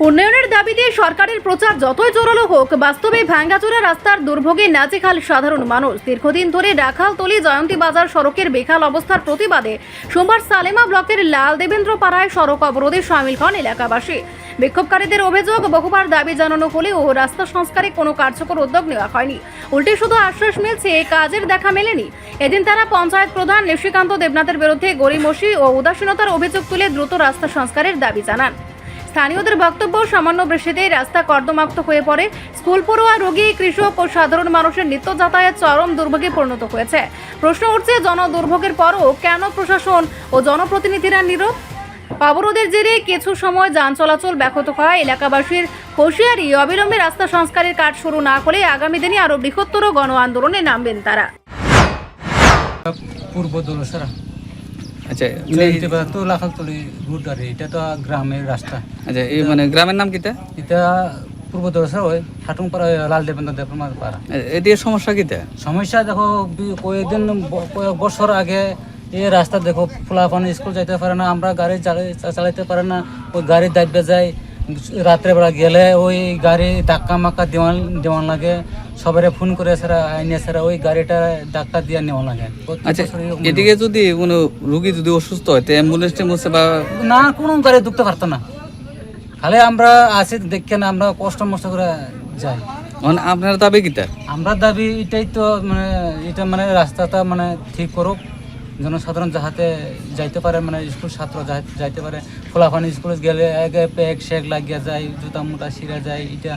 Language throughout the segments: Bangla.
উন্নয়নের দাবিতে সরকারের প্রচার যতই জোরালো হোক, বাস্তবে ভাঙ্গাচোরা রাস্তার দুর্ভোগে নাজেহাল সাধারণ মানুষ। দীর্ঘদিন ধরে রাখালতলী জয়ন্তী বাজার সড়কের বেহাল অবস্থার প্রতিবাদে সোমবার সালেমা ব্লকের লাল দেবেন্দ্র পাড়ায় সড়ক অবরোধে শামিল হন এলাকাবাসী। বিক্ষোভকারীদের অভিযোগ, বহুবার দাবি জানানো হলেও রাস্তা সংস্কারে কোনো কার্যকর উদ্যোগ নেওয়া হয়নি, উল্টে শুধু আশ্বাস মিলছে, কাজের দেখা মেলেনি। এদিন তারা পঞ্চায়েত প্রধান নিশিকান্ত দেবনাথের বিরুদ্ধে গড়িমসি ও উদাসীনতার অভিযোগ তুলে দ্রুত রাস্তা সংস্কারের দাবি জানান। স্থানীয়দের বক্তব্য, সামান্য বৃষ্টিতে রাস্তা কর্দমাক্ত হয়ে পড়ে। স্কুল পড়ুয়া, রোগী, কৃষক ও সাধারণ মানুষের নিত্য যাতায়াত চরম দুর্ভোগে পরিণত হয়েছে। প্রশ্ন উঠছে, জনদুর্ভোগের পরও কেন প্রশাসন ও জনপ্রতিনিধিরা নীরব? অবরোধের জেরে কিছু সময় যান চলাচল ব্যাহত হয়। এলাকাবাসীর হুঁশিয়ারি, অবিলম্বে রাস্তা সংস্কারের কাজ শুরু না করে আগামী দিনে আরও বৃহত্তর গণ আন্দোলনে নামবেন তারা। পূর্ব দোলসরা আচ্ছা, তো লাখালতলি রুট আর এটা তো গ্রামের রাস্তা। আচ্ছা, এই মানে গ্রামের নাম কিটা? এটা পূর্ব দোলসরা ওই হাটুংপাড়া লাল দেবেন্দ্র দেবনাথ পাড়া। এদিকে সমস্যা কিটা? সমস্যা দেখো, কয়েকদিন কয়েক বছর আগে এই রাস্তা দেখো, ফুলাফানি স্কুল যাইতে পারে না, আমরা গাড়ি চালাইতে পারে না, ওই গাড়ি দাববে যায়। রাত্রেবেলা গেলে ওই গাড়ি ধাক্কা মাক্কা দেওয়ান লাগে, সবারে ফোন করে সেরা আইনে সেরা ওই গাড়িটা ধাক্কা দিয়ে নেওয়া লাগে। আচ্ছা, এদিকে যদি কোনো রোগী যদি অসুস্থ হয়, অ্যাম্বুলেন্স টেম্বুলেন্স বা না, কোনো গাড়ি ঢুকতে পারতো না। খালি আমরা আসি দেখে না, আমরা কষ্ট মষ্ট করে যাই। মানে আপনার দাবি কিটা? আমরা দাবি এটাই তো, মানে এটা মানে রাস্তাটা মানে ঠিক করুক, জনসাধারণ যাহাতে যাইতে পারে, মানে স্কুল ছাত্র যাইতে পারে। ফলাফানি স্কুলে গেলে আগে প্যাক শেক লাগিয়ে যায়, জুতা মুটা ছিঁড়ে যায়। এটা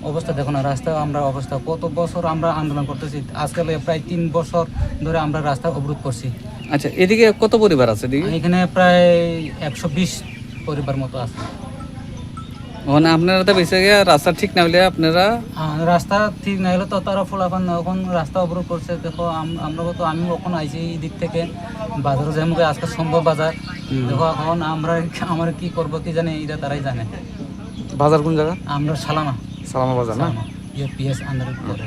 অবস্থা দেখো না, রাস্তা আমরা অবস্থা কত বছর আমরা আন্দোলন করতেছি, আজকাল প্রায় 3 বছর ধরে আমরা রাস্তা অবরোধ করছি। আচ্ছা, এদিকে কত পরিবার আছে? এখানে প্রায় 120 পরিবার মতো আছে। মানে আপনারা তো বেঁচে গিয়ে রাস্তা ঠিক না হলে আপনারা রাস্তা ঠিক না হলে তো তারা ফলাফল এখন রাস্তা অবরোধ করছে। দেখো আমরা তো, আমি কখন আইছি এই দিক থেকে বাজারও যেমন আজকে সম্ভব বাজার। দেখো এখন আমরা কি করব কি জানি, এটা তারাই জানে। বাজার কোন জায়গা? আমরা সালামা বাজার না, পিএস আন্ডারে পড়ে।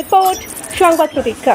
রিপোর্ট সংবাদ প্রতীক্ষা।